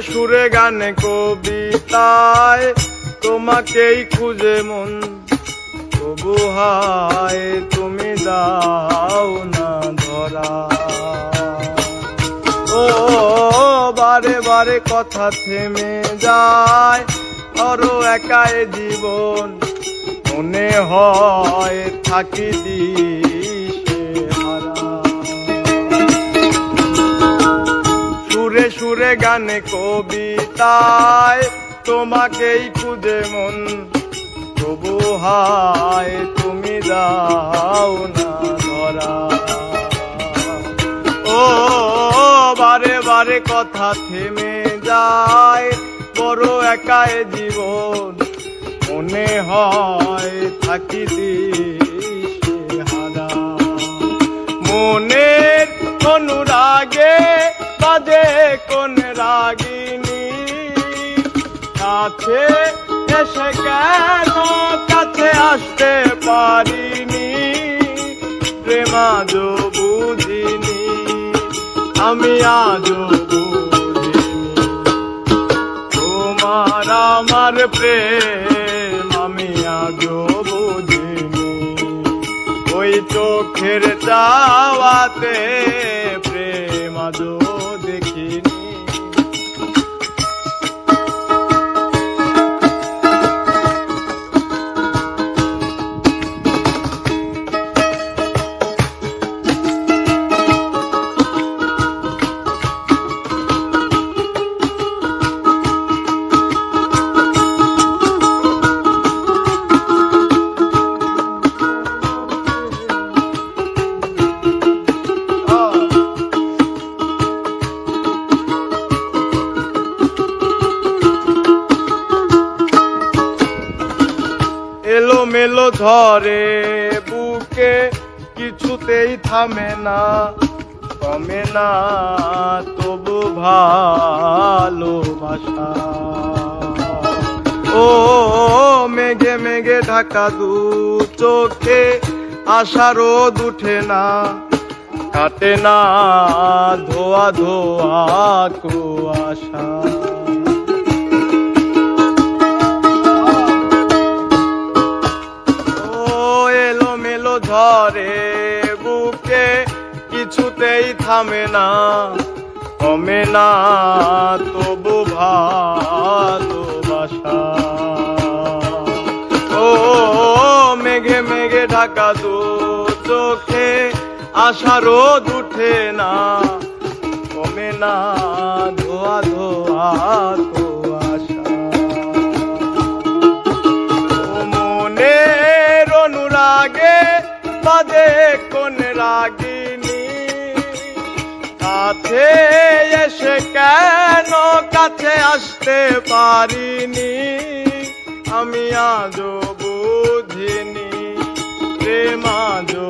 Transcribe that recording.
সুরে গানে কবিতায় তোমাকেই খুঁজে মন, তবু হায় তুমি দাও না ধরা। ও বারে বারে কথা থেমে যায়, আরো একাই জীবন মনে হয় থাকি দিশে হারা। সুরে সুরে গানে কবিতায় তোমাকেই খুঁজে মন, তবু হায় তুমি দাও না ধরা। ও বারে বারে কথা থেমে যায়, বড় একাই জীবন মনে হয় থাকি দিশে হারা। মনের অনুরাগে বাজে কোন রাগিনী, কাছে এসে কেন কাছে আসতে পারিনি। প্রেম আজও বুঝিনি, আমি আজও বুঝিনি, তোমার আমার প্রেম আমি আজও বুঝিনি। ওই চোখের চাওয়াতে প্রেম আজও দেখিনি। এলো মেলো ঝরে বুকে কিছুতেই থামে না, কমে না তবু ভালোবাসা। ও মেঘে মেঘে ঢাকা দু চোখে আশা রোদ উঠে না, কাটে না ধোয়া ধোয়া কুয়াশা। ঝরে বুকে কিছুতেই থামে না, কমে না তবু ভালোবাসা। ও মেঘে মেঘে ঢাকা দু চোখে আশা রোদ উঠে না, কমে না ধোয়া ধোয়া কুয়াশা। মনের অনুরাগে বাজে কোন রাগিনী, কাছে এসে কেন কাছে আসতে পারিনি। আমি আজও বুঝিনি, প্রেম আজও